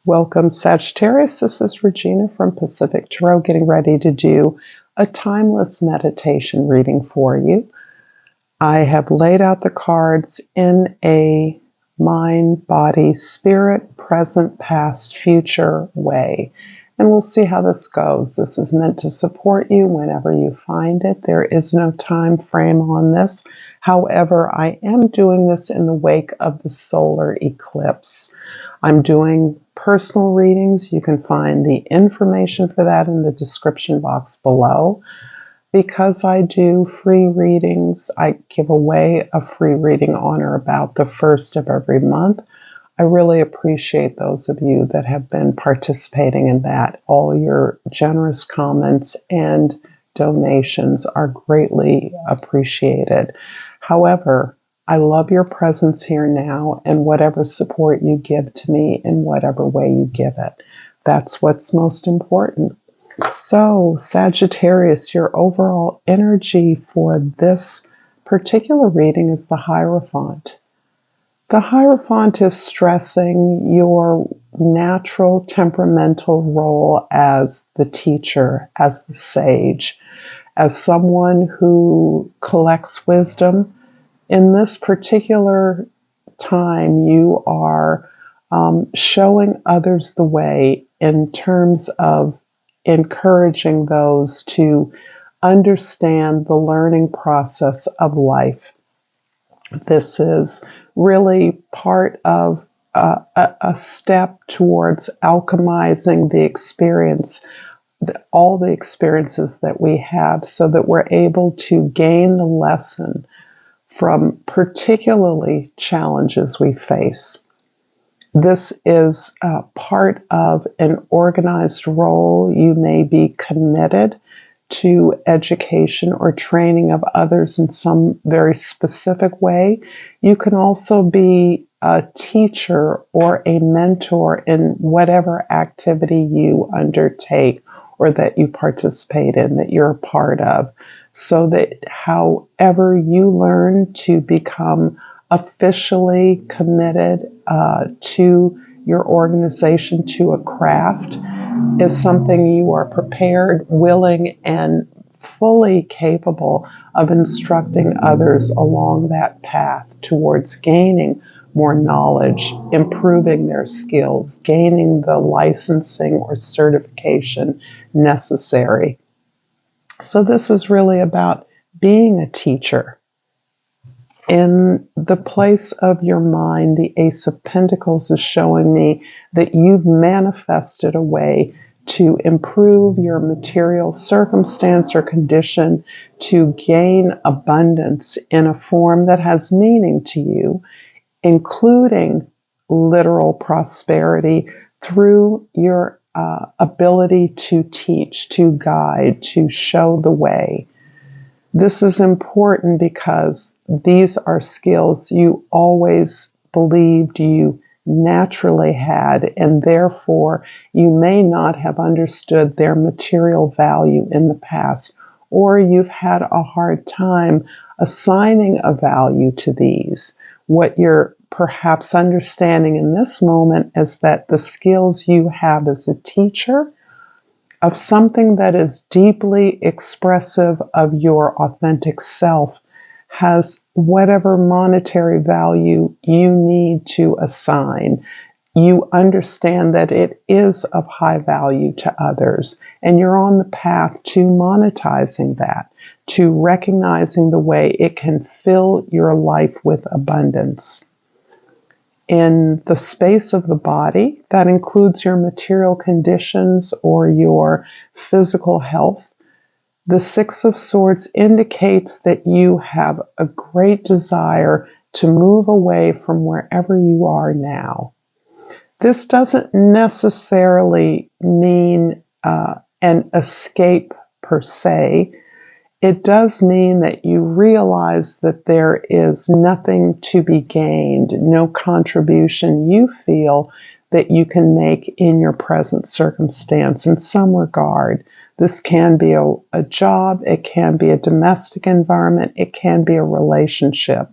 Welcome, Sagittarius. This is Regina from Pacific Tarot, getting ready to do a timeless meditation reading for you. I have laid out the cards in a mind, body, spirit, present, past, future way. And we'll see how this goes. This is meant to support you whenever you find it. There is no time frame on this. However, I am doing this in the wake of the solar eclipse. I'm doing personal readings. You can find the information for that in the description box below. Because I do free readings, I give away a free reading on or about the first of every month. I really appreciate those of you that have been participating in that. All your generous comments and donations are greatly appreciated. However, I love your presence here now and whatever support you give to me in whatever way you give it. That's what's most important. So, Sagittarius, your overall energy for this particular reading is the Hierophant. The Hierophant is stressing your natural temperamental role as the teacher, as the sage, as someone who collects wisdom. In this particular time, you are showing others the way in terms of encouraging those to understand the learning process of life. This is really part of a step towards alchemizing the experience, all the experiences that we have, so that we're able to gain the lesson from particularly challenges we face. This is part of an organized role. You may be committed to education or training of others in some very specific way. You can also be a teacher or a mentor in whatever activity you undertake or that you participate in, that you're a part of, so that however you learn to become officially committed to your organization, to a craft, is something you are prepared, willing, and fully capable of instructing others along that path towards gaining more knowledge, improving their skills, gaining the licensing or certification necessary. So this is really about being a teacher. In the place of your mind, the Ace of Pentacles is showing me that you've manifested a way to improve your material circumstance or condition, to gain abundance in a form that has meaning to you, including literal prosperity through your ability to teach, to guide, to show the way. This is important because these are skills you always believed you naturally had, and therefore you may not have understood their material value in the past, or you've had a hard time assigning a value to these. What you're perhaps understanding in this moment is that the skills you have as a teacher of something that is deeply expressive of your authentic self has whatever monetary value you need to assign. You understand that it is of high value to others, and you're on the path to monetizing that, to recognizing the way it can fill your life with abundance. In the space of the body, that includes your material conditions or your physical health. The Six of Swords indicates that you have a great desire to move away from wherever you are now. This doesn't necessarily mean an escape per se. It does mean that you realize that there is nothing to be gained, no contribution you feel that you can make in your present circumstance in some regard. This can be a job, it can be a domestic environment, it can be a relationship,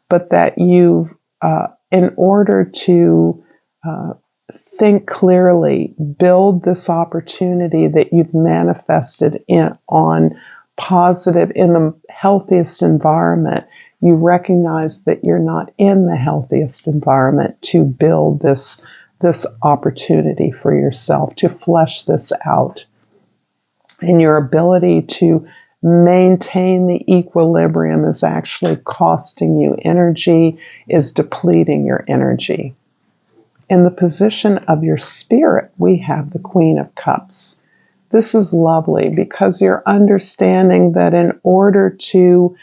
but that you've, in order to think clearly, build this opportunity that you've manifested on positive, in the healthiest environment. You recognize that you're not in the healthiest environment to build this opportunity for yourself, to flesh this out. And your ability to maintain the equilibrium is actually costing you energy, is depleting your energy. In the position of your spirit, we have the Queen of Cups. This is lovely because you're understanding that in order to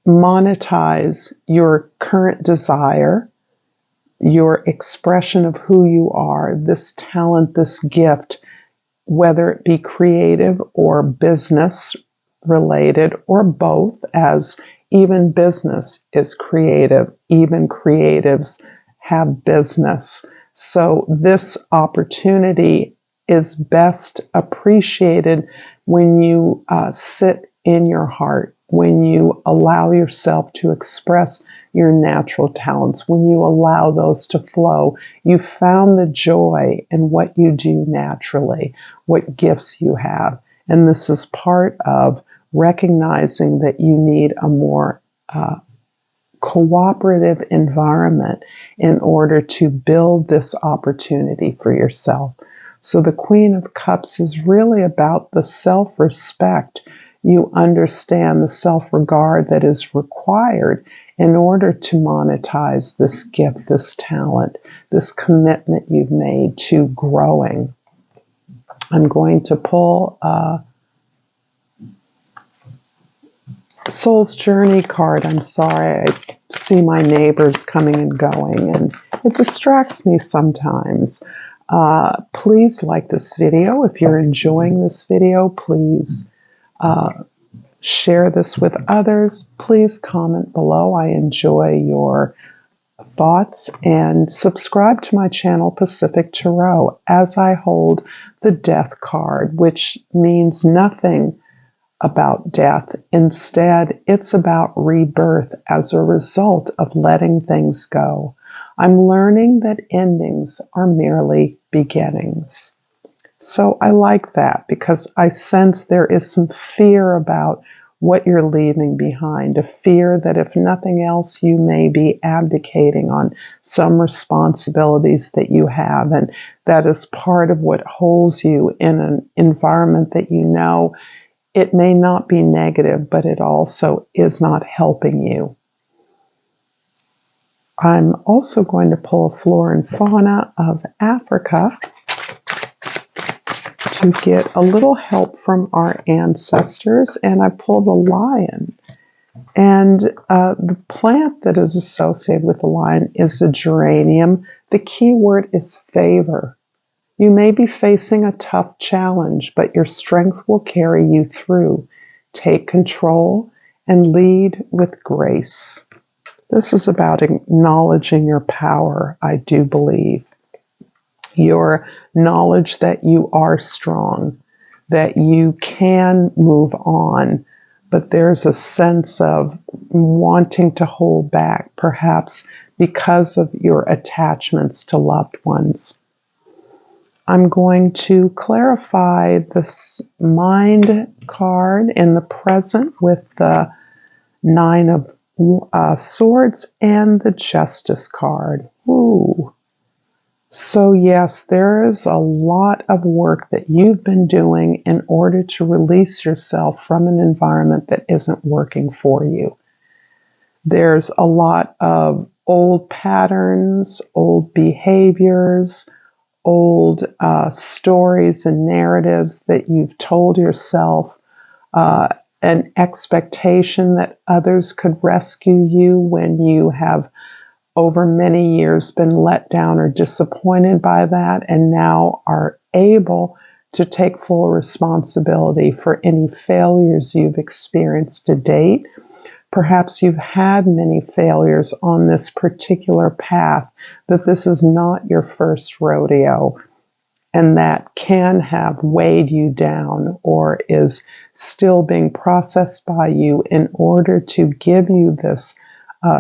monetize your current desire, your expression of who you are, this talent, this gift, whether it be creative or business related or both, as even business is creative, even creatives have business. So this opportunity is best appreciated when you sit in your heart, when you allow yourself to express your natural talents, when you allow those to flow. You found the joy in what you do naturally, what gifts you have. And this is part of recognizing that you need a more cooperative environment in order to build this opportunity for yourself. So the Queen of Cups is really about the self-respect. You understand the self-regard that is required in order to monetize this gift, this talent, this commitment you've made to growing. I'm going to pull Soul's Journey card. I'm sorry, I see my neighbors coming and going, and it distracts me sometimes. Please like this video. If you're enjoying this video, please share this with others. Please comment below. I enjoy your thoughts, and subscribe to my channel, Pacific Tarot, as I hold the Death card, which means nothing about death. Instead, it's about rebirth as a result of letting things go. I'm learning that endings are merely beginnings. So I like that because I sense there is some fear about what you're leaving behind, a fear that if nothing else, you may be abdicating on some responsibilities that you have. And that is part of what holds you in an environment that you know it may not be negative, but it also is not helping you. I'm also going to pull a flora and fauna of Africa to get a little help from our ancestors, and I pulled a lion. And the plant that is associated with the lion is a geranium. The key word is favor. You may be facing a tough challenge, but your strength will carry you through. Take control and lead with grace. This is about acknowledging your power, I do believe. Your knowledge that you are strong, that you can move on, but there's a sense of wanting to hold back, perhaps because of your attachments to loved ones. I'm going to clarify this Mind card in the present with the Nine of Swords and the Justice card. Ooh. So yes, there is a lot of work that you've been doing in order to release yourself from an environment that isn't working for you. There's a lot of old patterns, old behaviors, old stories and narratives that you've told yourself, an expectation that others could rescue you when you have over many years been let down or disappointed by that, and now are able to take full responsibility for any failures you've experienced to date. Perhaps you've had many failures on this particular path, that this is not your first rodeo, and that can have weighed you down or is still being processed by you in order to give you this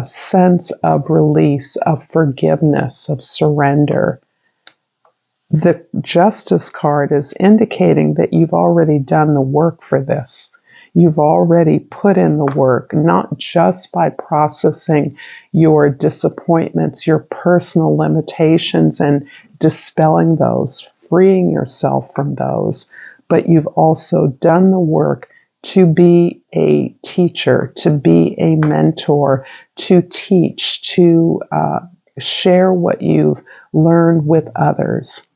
sense of release, of forgiveness, of surrender. The Justice card is indicating that you've already done the work for this. You've already put in the work, not just by processing your disappointments, your personal limitations, and dispelling those, freeing yourself from those, but you've also done the work to be a teacher, to be a mentor, to teach, to share what you've learned with others.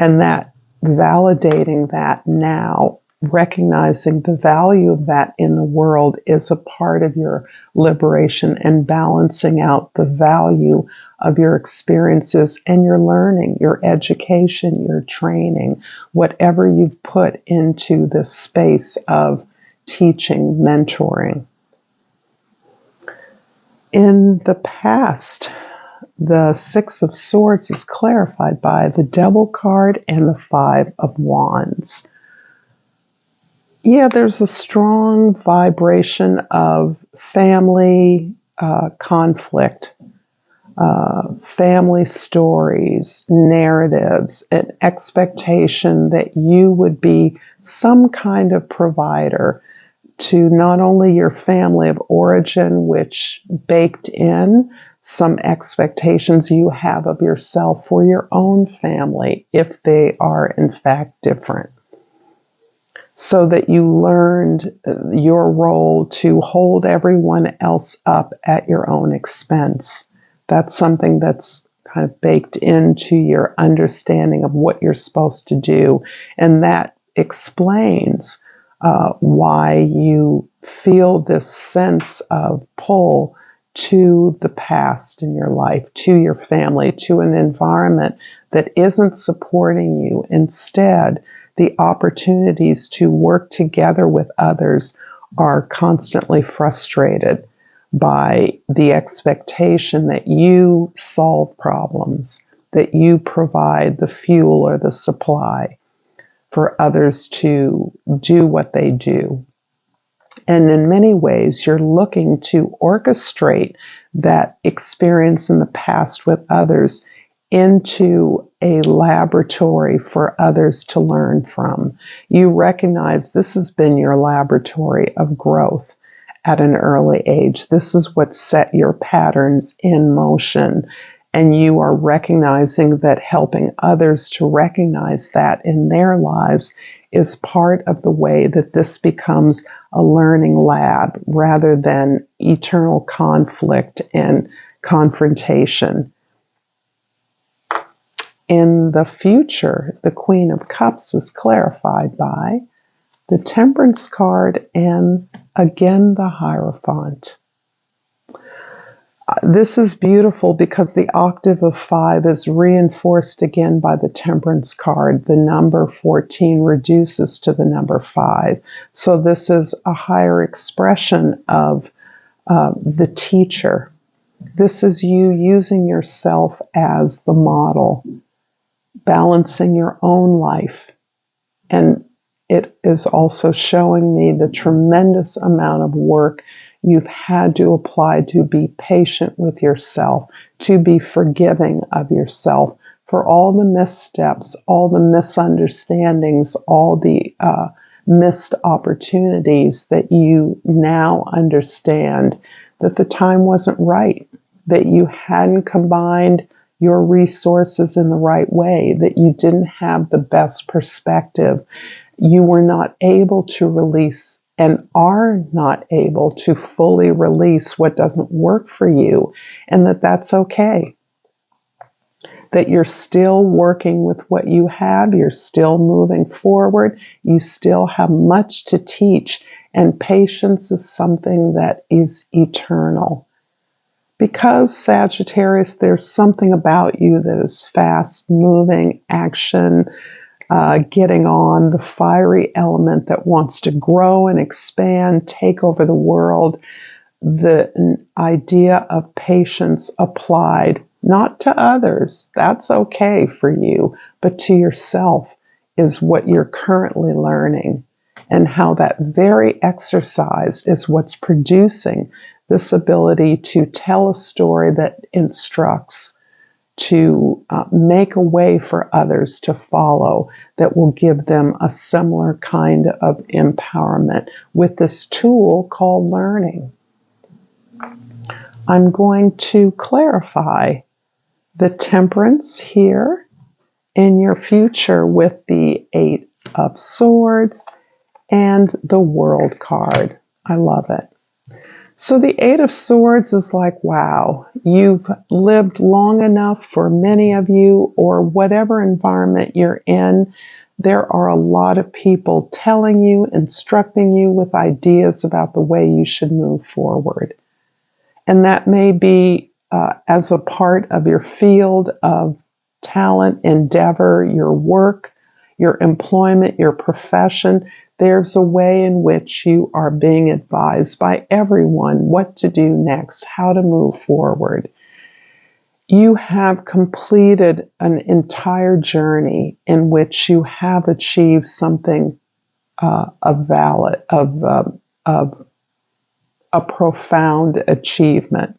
And that validating that now, recognizing the value of that in the world is a part of your liberation, and balancing out the value of your experiences and your learning, your education, your training, whatever you've put into this space of teaching, mentoring. In the past, the Six of Swords is clarified by the Devil card and the Five of Wands. Yeah, there's a strong vibration of family conflict, family stories, narratives, an expectation that you would be some kind of provider to not only your family of origin, which baked in some expectations you have of yourself for your own family, if they are in fact different. So that you learned your role to hold everyone else up at your own expense. That's something that's kind of baked into your understanding of what you're supposed to do. And that explains why you feel this sense of pull to the past in your life, to your family, to an environment that isn't supporting you. Instead, the opportunities to work together with others are constantly frustrated by the expectation that you solve problems, that you provide the fuel or the supply for others to do what they do. And in many ways, you're looking to orchestrate that experience in the past with others into a laboratory for others to learn from. You recognize this has been your laboratory of growth at an early age. This is what set your patterns in motion. And you are recognizing that helping others to recognize that in their lives is part of the way that this becomes a learning lab rather than eternal conflict and confrontation. In the future, the Queen of Cups is clarified by the Temperance card and again the Hierophant. This is beautiful because the octave of 5 is reinforced again by the Temperance card. The number 14 reduces to the number 5. So this is a higher expression of the teacher. This is you using yourself as the model, balancing your own life. And it is also showing me the tremendous amount of work you've had to apply to be patient with yourself, to be forgiving of yourself for all the missteps, all the misunderstandings, all the missed opportunities that you now understand that the time wasn't right, that you hadn't combined your resources in the right way, that you didn't have the best perspective. You were not able to release and are not able to fully release what doesn't work for you, and that's okay. That you're still working with what you have, you're still moving forward, you still have much to teach, and patience is something that is eternal. Because, Sagittarius, there's something about you that is fast moving, action, getting on, the fiery element that wants to grow and expand, take over the world. The idea of patience applied, not to others, that's okay for you, but to yourself is what you're currently learning. And how that very exercise is what's producing this ability to tell a story that instructs, to make a way for others to follow that will give them a similar kind of empowerment with this tool called learning. I'm going to clarify the temperance here in your future with the 8 of Swords and the World card. I love it. So the 8 of Swords is like, wow, you've lived long enough for many of you, or whatever environment you're in. There are a lot of people telling you, instructing you with ideas about the way you should move forward. And that may be as a part of your field of talent, endeavor, your work, your employment, your profession. There's a way in which you are being advised by everyone what to do next, how to move forward. You have completed an entire journey in which you have achieved something of a profound achievement.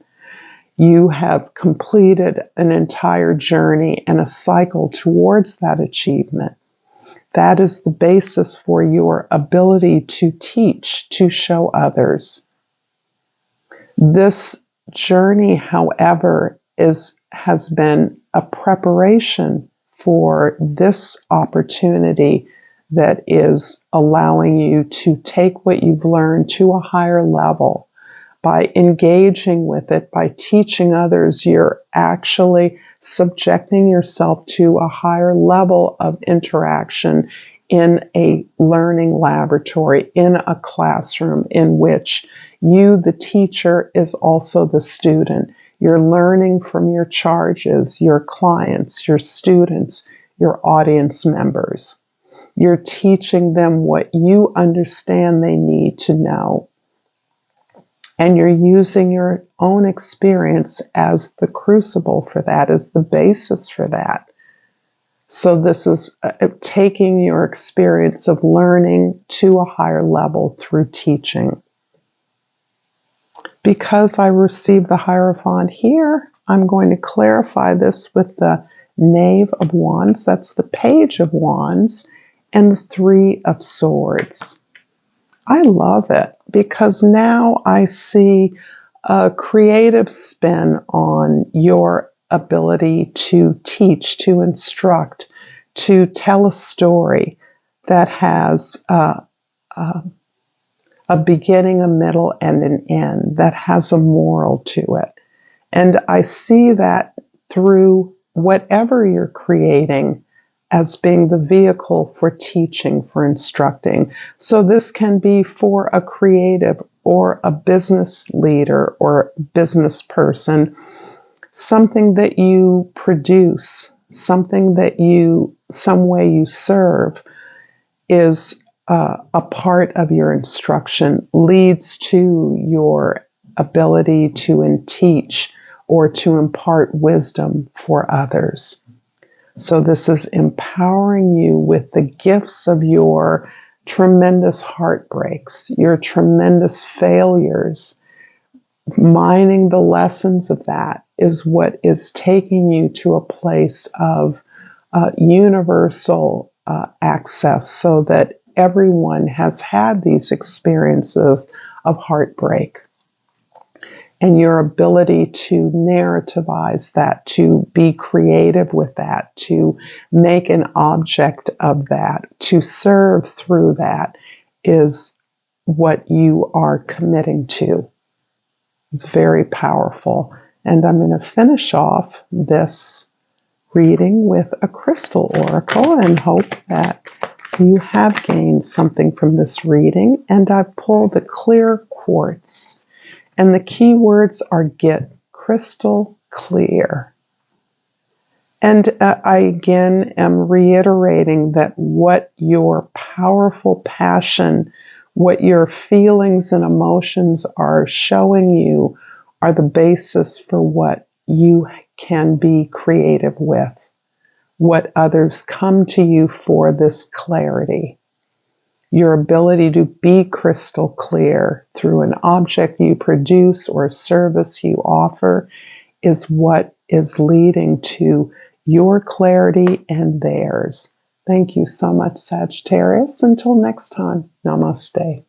You have completed an entire journey and a cycle towards that achievement. That is the basis for your ability to teach, to show others. This journey, however, has been a preparation for this opportunity that is allowing you to take what you've learned to a higher level. By engaging with it, by teaching others, you're actually subjecting yourself to a higher level of interaction in a learning laboratory, in a classroom in which you, the teacher, is also the student. You're learning from your charges, your clients, your students, your audience members. You're teaching them what you understand they need to know. And you're using your own experience as the crucible for that, as the basis for that. So this is taking your experience of learning to a higher level through teaching. Because I received the Hierophant here, I'm going to clarify this with the Knave of Wands. That's the Page of Wands and the 3 of Swords. I love it because now I see a creative spin on your ability to teach, to instruct, to tell a story that has a beginning, a middle, and an end, that has a moral to it. And I see that through whatever you're creating as being the vehicle for teaching, for instructing. So this can be for a creative or a business leader or business person, something that you produce, something that some way you serve is a part of your instruction, leads to your ability to teach or to impart wisdom for others. So this is empowering you with the gifts of your tremendous heartbreaks, your tremendous failures. Mining the lessons of that is what is taking you to a place of universal access, so that everyone has had these experiences of heartbreak. And your ability to narrativize that, to be creative with that, to make an object of that, to serve through that is what you are committing to. It's very powerful. And I'm going to finish off this reading with a crystal oracle and hope that you have gained something from this reading. And I pulled the clear quartz. And the key words are get crystal clear. And I again am reiterating that what your powerful passion, what your feelings and emotions are showing you are the basis for what you can be creative with, what others come to you for this clarity. Your ability to be crystal clear through an object you produce or a service you offer is what is leading to your clarity and theirs. Thank you so much, Sagittarius. Until next time, namaste.